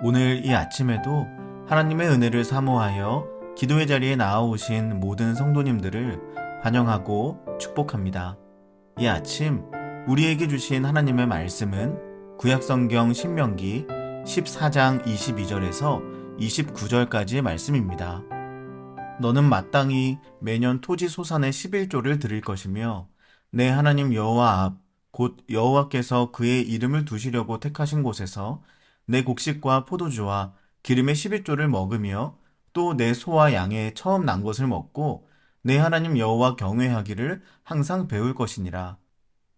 오늘 이 아침에도 하나님의 은혜를 사모하여 기도의 자리에 나아오신 모든 성도님들을 환영하고 축복합니다. 이 아침 우리에게 주신 하나님의 말씀은 구약성경 신명기 14장 22절에서 29절까지의 말씀입니다. 너는 마땅히 매년 토지 소산의 11조를 드릴 것이며 내 하나님 여호와 앞 곧 여호와께서 그의 이름을 두시려고 택하신 곳에서 내 곡식과 포도주와 기름의 11조를 먹으며 또 내 소와 양의 처음 난 것을 먹고 내 하나님 여호와 경외하기를 항상 배울 것이니라.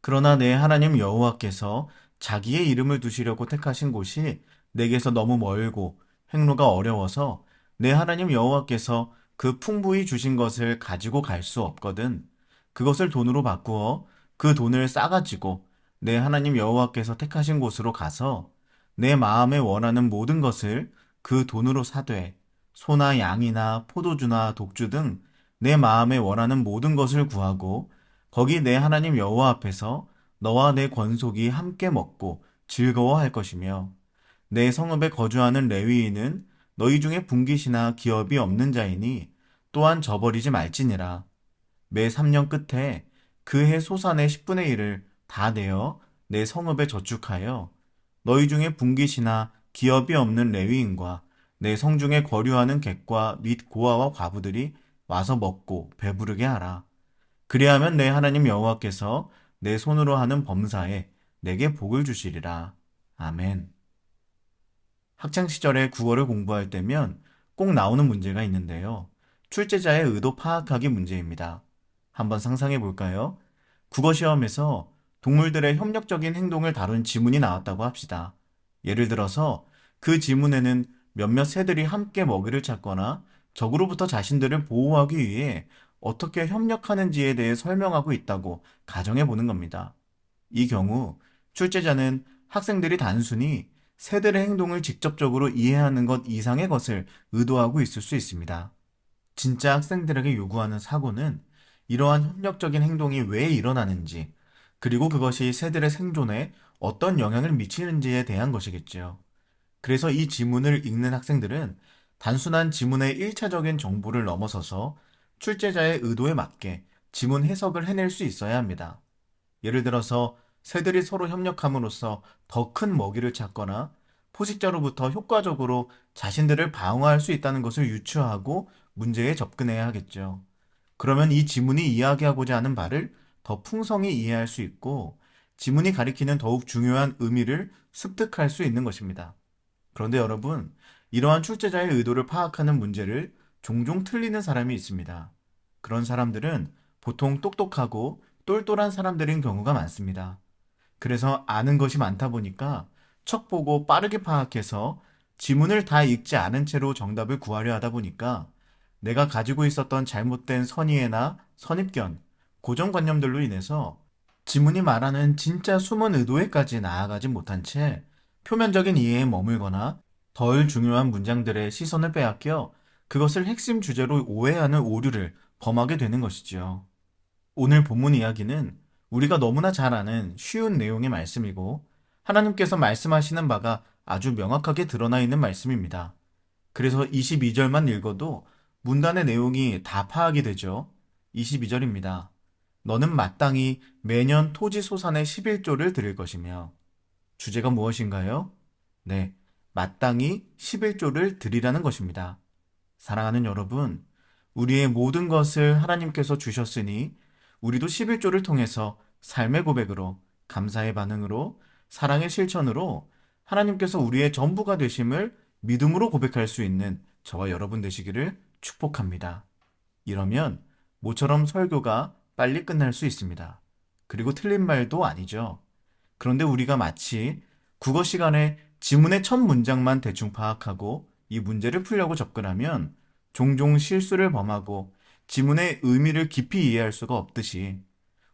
그러나 내 하나님 여호와께서 자기의 이름을 두시려고 택하신 곳이 내게서 너무 멀고 행로가 어려워서 내 하나님 여호와께서 그 풍부히 주신 것을 가지고 갈 수 없거든. 그것을 돈으로 바꾸어 그 돈을 싸가지고 내 하나님 여호와께서 택하신 곳으로 가서 내 마음에 원하는 모든 것을 그 돈으로 사되 소나 양이나 포도주나 독주 등 내 마음에 원하는 모든 것을 구하고 거기 내 하나님 여호와 앞에서 너와 내 권속이 함께 먹고 즐거워할 것이며 내 성읍에 거주하는 레위인은 너희 중에 분깃이나 기업이 없는 자이니 또한 저버리지 말지니라. 매 3년 끝에 그 해 소산의 10분의 1을 다 내어 내 성읍에 저축하여 너희 중에 분깃이나 기업이 없는 레위인과 내 성중에 거류하는 객과 및 고아와 과부들이 와서 먹고 배부르게 하라. 그리하면 내 하나님 여호와께서 내 손으로 하는 범사에 내게 복을 주시리라. 아멘. 학창 시절에 국어를 공부할 때면 꼭 나오는 문제가 있는데요. 출제자의 의도 파악하기 문제입니다. 한번 상상해 볼까요? 국어 시험에서 동물들의 협력적인 행동을 다룬 지문이 나왔다고 합시다. 예를 들어서 그 지문에는 몇몇 새들이 함께 먹이를 찾거나 적으로부터 자신들을 보호하기 위해 어떻게 협력하는지에 대해 설명하고 있다고 가정해 보는 겁니다. 이 경우 출제자는 학생들이 단순히 새들의 행동을 직접적으로 이해하는 것 이상의 것을 의도하고 있을 수 있습니다. 진짜 학생들에게 요구하는 사고는 이러한 협력적인 행동이 왜 일어나는지, 그리고 그것이 새들의 생존에 어떤 영향을 미치는지에 대한 것이겠죠. 그래서 이 지문을 읽는 학생들은 단순한 지문의 1차적인 정보를 넘어서서 출제자의 의도에 맞게 지문 해석을 해낼 수 있어야 합니다. 예를 들어서 새들이 서로 협력함으로써 더 큰 먹이를 찾거나 포식자로부터 효과적으로 자신들을 방어할 수 있다는 것을 유추하고 문제에 접근해야 하겠죠. 그러면 이 지문이 이야기하고자 하는 바를 더 풍성히 이해할 수 있고 지문이 가리키는 더욱 중요한 의미를 습득할 수 있는 것입니다. 그런데 여러분, 이러한 출제자의 의도를 파악하는 문제를 종종 틀리는 사람이 있습니다. 그런 사람들은 보통 똑똑하고 똘똘한 사람들인 경우가 많습니다. 그래서 아는 것이 많다 보니까 척 보고 빠르게 파악해서 지문을 다 읽지 않은 채로 정답을 구하려 하다 보니까 내가 가지고 있었던 잘못된 선이해나 선입견, 고정관념들로 인해서 지문이 말하는 진짜 숨은 의도에까지 나아가지 못한 채 표면적인 이해에 머물거나 덜 중요한 문장들의 시선을 빼앗겨 그것을 핵심 주제로 오해하는 오류를 범하게 되는 것이지요. 오늘 본문 이야기는 우리가 너무나 잘 아는 쉬운 내용의 말씀이고 하나님께서 말씀하시는 바가 아주 명확하게 드러나 있는 말씀입니다. 그래서 22절만 읽어도 문단의 내용이 다 파악이 되죠. 22절입니다. 너는 마땅히 매년 토지 소산의 11조를 드릴 것이며 주제가 무엇인가요? 네, 마땅히 11조를 드리라는 것입니다. 사랑하는 여러분, 우리의 모든 것을 하나님께서 주셨으니 우리도 11조를 통해서 삶의 고백으로, 감사의 반응으로, 사랑의 실천으로 하나님께서 우리의 전부가 되심을 믿음으로 고백할 수 있는 저와 여러분 되시기를 축복합니다. 이러면 모처럼 설교가 빨리 끝날 수 있습니다. 그리고 틀린 말도 아니죠. 그런데 우리가 마치 국어 시간에 지문의 첫 문장만 대충 파악하고 이 문제를 풀려고 접근하면 종종 실수를 범하고 지문의 의미를 깊이 이해할 수가 없듯이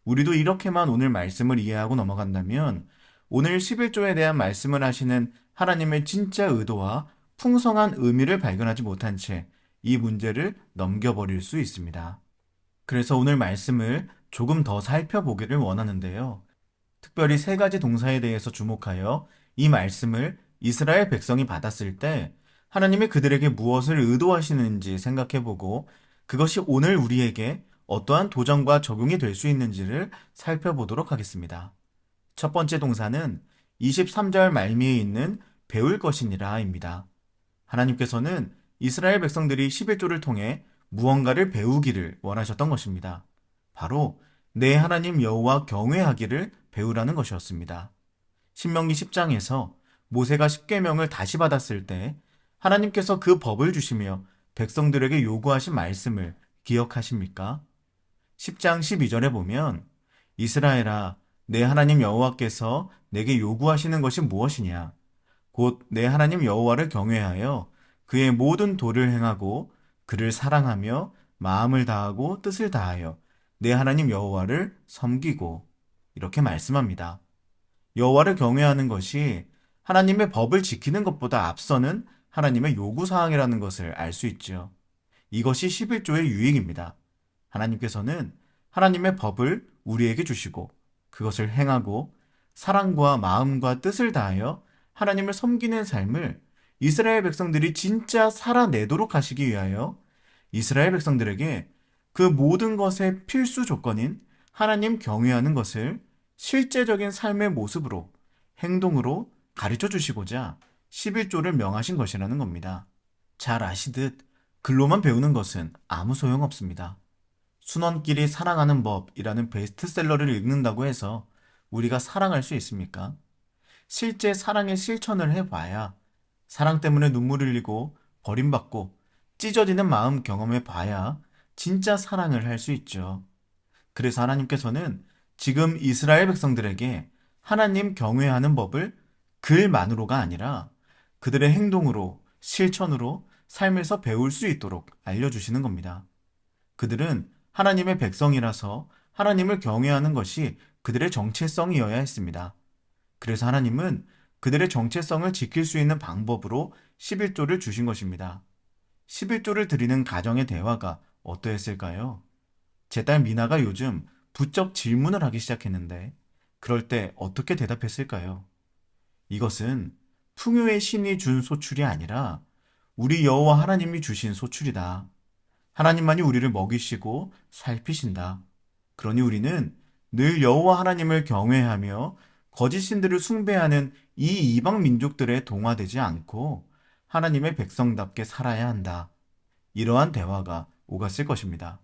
우리도 이렇게만 오늘 말씀을 이해하고 넘어간다면 오늘 11조에 대한 말씀을 하시는 하나님의 진짜 의도와 풍성한 의미를 발견하지 못한 채 이 문제를 넘겨버릴 수 있습니다. 그래서 오늘 말씀을 조금 더 살펴보기를 원하는데요. 특별히 세 가지 동사에 대해서 주목하여 이 말씀을 이스라엘 백성이 받았을 때 하나님이 그들에게 무엇을 의도하시는지 생각해보고 그것이 오늘 우리에게 어떠한 도전과 적용이 될 수 있는지를 살펴보도록 하겠습니다. 첫 번째 동사는 23절 말미에 있는 배울 것이니라입니다. 하나님께서는 이스라엘 백성들이 11조를 통해 무언가를 배우기를 원하셨던 것입니다. 바로 내 하나님 여호와 경외하기를 배우라는 것이었습니다. 신명기 10장에서 모세가 십계명을 다시 받았을 때 하나님께서 그 법을 주시며 백성들에게 요구하신 말씀을 기억하십니까? 10장 12절에 보면 이스라엘아 내 하나님 여호와께서 내게 요구하시는 것이 무엇이냐? 곧 내 하나님 여호와를 경외하여 그의 모든 도를 행하고 그를 사랑하며 마음을 다하고 뜻을 다하여 내 하나님 여호와를 섬기고 이렇게 말씀합니다. 여호와를 경외하는 것이 하나님의 법을 지키는 것보다 앞서는 하나님의 요구사항이라는 것을 알 수 있죠. 이것이 11조의 유익입니다. 하나님께서는 하나님의 법을 우리에게 주시고 그것을 행하고 사랑과 마음과 뜻을 다하여 하나님을 섬기는 삶을 이스라엘 백성들이 진짜 살아내도록 하시기 위하여 이스라엘 백성들에게 그 모든 것의 필수 조건인 하나님 경외하는 것을 실제적인 삶의 모습으로 행동으로 가르쳐 주시고자 11조를 명하신 것이라는 겁니다. 잘 아시듯 글로만 배우는 것은 아무 소용 없습니다. 순원끼리 사랑하는 법이라는 베스트셀러를 읽는다고 해서 우리가 사랑할 수 있습니까? 실제 사랑의 실천을 해봐야 사랑 때문에 눈물을 흘리고 버림받고 찢어지는 마음 경험해 봐야 진짜 사랑을 할 수 있죠. 그래서 하나님께서는 지금 이스라엘 백성들에게 하나님 경외하는 법을 글만으로가 아니라 그들의 행동으로, 실천으로 삶에서 배울 수 있도록 알려주시는 겁니다. 그들은 하나님의 백성이라서 하나님을 경외하는 것이 그들의 정체성이어야 했습니다. 그래서 하나님은 그들의 정체성을 지킬 수 있는 방법으로 11조를 주신 것입니다. 11조를 드리는 가정의 대화가 어떠했을까요? 제 딸 미나가 요즘 부쩍 질문을 하기 시작했는데 그럴 때 어떻게 대답했을까요? 이것은 풍요의 신이 준 소출이 아니라 우리 여호와 하나님이 주신 소출이다. 하나님만이 우리를 먹이시고 살피신다. 그러니 우리는 늘 여호와 하나님을 경외하며 거짓 신들을 숭배하는 이 이방 민족들에 동화되지 않고 하나님의 백성답게 살아야 한다. 이러한 대화가 오갔을 것입니다.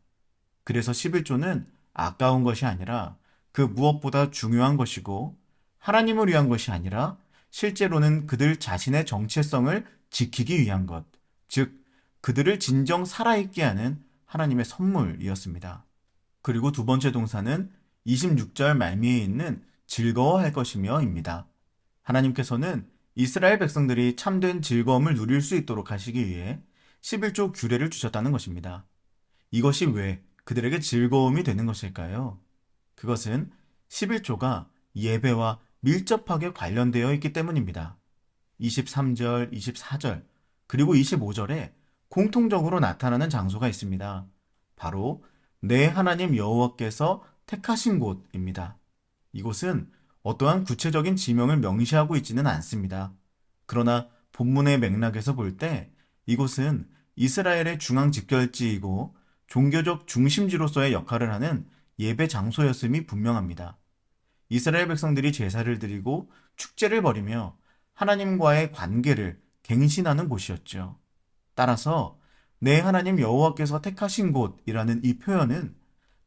그래서 11조는 아까운 것이 아니라 그 무엇보다 중요한 것이고 하나님을 위한 것이 아니라 실제로는 그들 자신의 정체성을 지키기 위한 것, 즉 그들을 진정 살아있게 하는 하나님의 선물이었습니다. 그리고 두 번째 동사는 26절 말미에 있는 즐거워할 것이며 입니다. 하나님께서는 이스라엘 백성들이 참된 즐거움을 누릴 수 있도록 하시기 위해 11조 규례를 주셨다는 것입니다. 이것이 왜 그들에게 즐거움이 되는 것일까요? 그것은 11조가 예배와 밀접하게 관련되어 있기 때문입니다. 23절, 24절, 그리고 25절에 공통적으로 나타나는 장소가 있습니다. 바로 내 하나님 여호와께서 택하신 곳입니다. 이곳은 어떠한 구체적인 지명을 명시하고 있지는 않습니다. 그러나 본문의 맥락에서 볼 때 이곳은 이스라엘의 중앙 집결지이고 종교적 중심지로서의 역할을 하는 예배 장소였음이 분명합니다. 이스라엘 백성들이 제사를 드리고 축제를 벌이며 하나님과의 관계를 갱신하는 곳이었죠. 따라서 내 하나님 여호와께서 택하신 곳이라는 이 표현은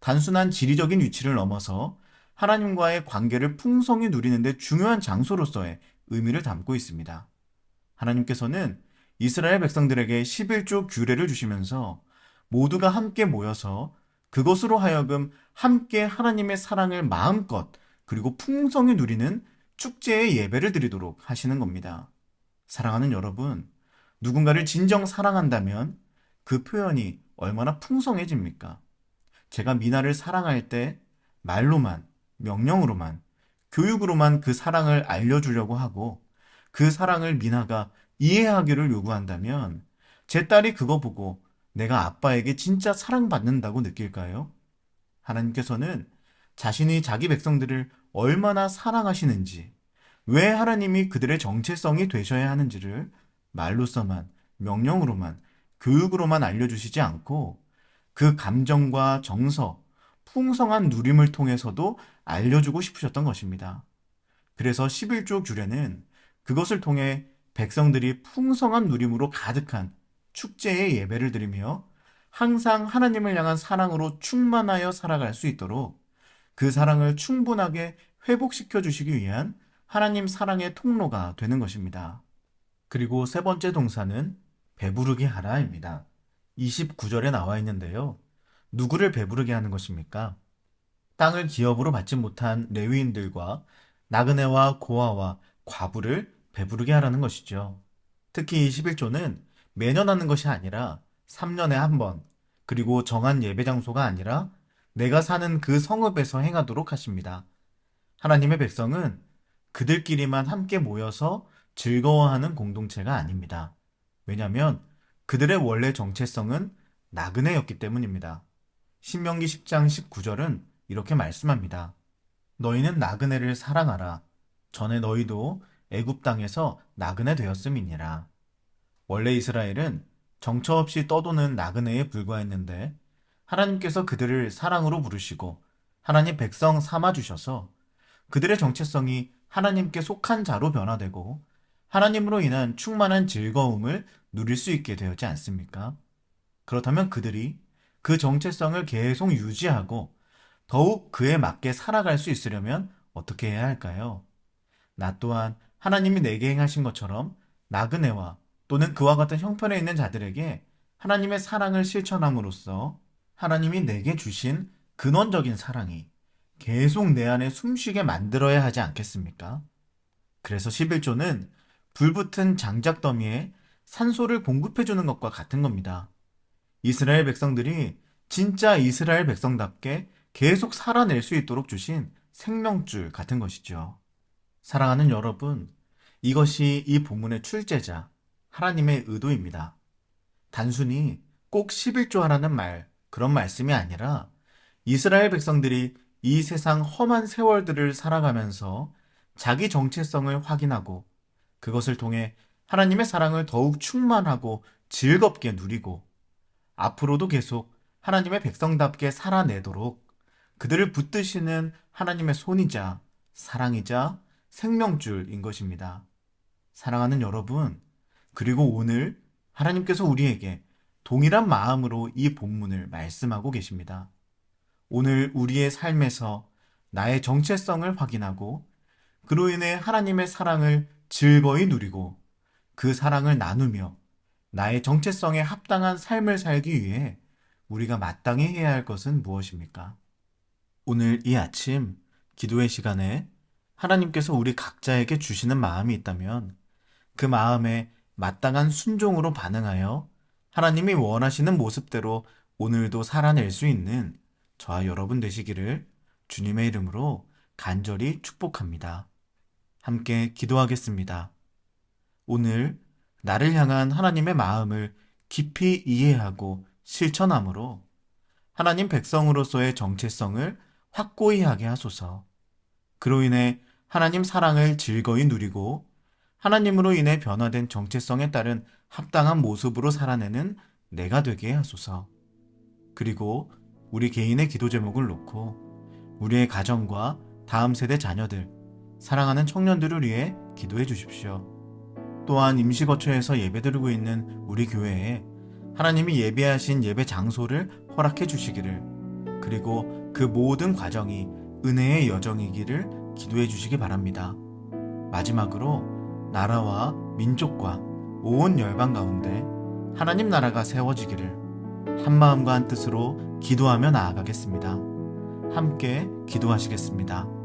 단순한 지리적인 위치를 넘어서 하나님과의 관계를 풍성히 누리는 데 중요한 장소로서의 의미를 담고 있습니다. 하나님께서는 이스라엘 백성들에게 11조 규례를 주시면서 모두가 함께 모여서 그것으로 하여금 함께 하나님의 사랑을 마음껏 그리고 풍성히 누리는 축제의 예배를 드리도록 하시는 겁니다. 사랑하는 여러분, 누군가를 진정 사랑한다면 그 표현이 얼마나 풍성해집니까? 제가 미나를 사랑할 때 말로만, 명령으로만, 교육으로만 그 사랑을 알려주려고 하고 그 사랑을 미나가 이해하기를 요구한다면 제 딸이 그거 보고 내가 아빠에게 진짜 사랑받는다고 느낄까요? 하나님께서는 자신이 자기 백성들을 얼마나 사랑하시는지, 왜 하나님이 그들의 정체성이 되셔야 하는지를 말로서만, 명령으로만, 교육으로만 알려주시지 않고 그 감정과 정서, 풍성한 누림을 통해서도 알려주고 싶으셨던 것입니다. 그래서 11조 규례는 그것을 통해 백성들이 풍성한 누림으로 가득한 축제의 예배를 드리며 항상 하나님을 향한 사랑으로 충만하여 살아갈 수 있도록 그 사랑을 충분하게 회복시켜 주시기 위한 하나님 사랑의 통로가 되는 것입니다. 그리고 세 번째 동사는 배부르게 하라입니다. 29절에 나와 있는데요. 누구를 배부르게 하는 것입니까? 땅을 기업으로 받지 못한 레위인들과 나그네와 고아와 과부를 배부르게 하라는 것이죠. 특히 이 11조는 매년 하는 것이 아니라 3년에 한 번, 그리고 정한 예배 장소가 아니라 내가 사는 그 성읍에서 행하도록 하십니다. 하나님의 백성은 그들끼리만 함께 모여서 즐거워하는 공동체가 아닙니다. 왜냐하면 그들의 원래 정체성은 나그네였기 때문입니다. 신명기 10장 19절은 이렇게 말씀합니다. 너희는 나그네를 사랑하라. 전에 너희도 애굽 땅에서 나그네 되었음이니라. 원래 이스라엘은 정처 없이 떠도는 나그네에 불과했는데 하나님께서 그들을 사랑으로 부르시고 하나님 백성 삼아 주셔서 그들의 정체성이 하나님께 속한 자로 변화되고 하나님으로 인한 충만한 즐거움을 누릴 수 있게 되었지 않습니까? 그렇다면 그들이 그 정체성을 계속 유지하고 더욱 그에 맞게 살아갈 수 있으려면 어떻게 해야 할까요? 나 또한 하나님이 내게 행하신 것처럼 나그네와 또는 그와 같은 형편에 있는 자들에게 하나님의 사랑을 실천함으로써 하나님이 내게 주신 근원적인 사랑이 계속 내 안에 숨쉬게 만들어야 하지 않겠습니까? 그래서 11조는 불붙은 장작더미에 산소를 공급해주는 것과 같은 겁니다. 이스라엘 백성들이 진짜 이스라엘 백성답게 계속 살아낼 수 있도록 주신 생명줄 같은 것이죠. 사랑하는 여러분, 이것이 이 본문의 출제자, 하나님의 의도입니다. 단순히 꼭 11조 하라는 말, 그런 말씀이 아니라 이스라엘 백성들이 이 세상 험한 세월들을 살아가면서 자기 정체성을 확인하고 그것을 통해 하나님의 사랑을 더욱 충만하고 즐겁게 누리고 앞으로도 계속 하나님의 백성답게 살아내도록 그들을 붙드시는 하나님의 손이자 사랑이자 생명줄인 것입니다. 사랑하는 여러분, 그리고 오늘 하나님께서 우리에게 동일한 마음으로 이 본문을 말씀하고 계십니다. 오늘 우리의 삶에서 나의 정체성을 확인하고 그로 인해 하나님의 사랑을 즐거이 누리고 그 사랑을 나누며 나의 정체성에 합당한 삶을 살기 위해 우리가 마땅히 해야 할 것은 무엇입니까? 오늘 이 아침 기도의 시간에 하나님께서 우리 각자에게 주시는 마음이 있다면 그 마음에 마땅한 순종으로 반응하여 하나님이 원하시는 모습대로 오늘도 살아낼 수 있는 저와 여러분 되시기를 주님의 이름으로 간절히 축복합니다. 함께 기도하겠습니다. 오늘 나를 향한 하나님의 마음을 깊이 이해하고 실천함으로 하나님 백성으로서의 정체성을 확고히 하게 하소서. 그로 인해 하나님 사랑을 즐거이 누리고 하나님으로 인해 변화된 정체성에 따른 합당한 모습으로 살아내는 내가 되게 하소서. 그리고 우리 개인의 기도 제목을 놓고 우리의 가정과 다음 세대 자녀들, 사랑하는 청년들을 위해 기도해 주십시오. 또한 임시거처에서 예배드리고 있는 우리 교회에 하나님이 예배하신 예배 장소를 허락해 주시기를, 그리고 그 모든 과정이 은혜의 여정이기를 기도해 주시기 바랍니다. 마지막으로 나라와 민족과 온 열방 가운데 하나님 나라가 세워지기를 한마음과 한뜻으로 기도하며 나아가겠습니다. 함께 기도하시겠습니다.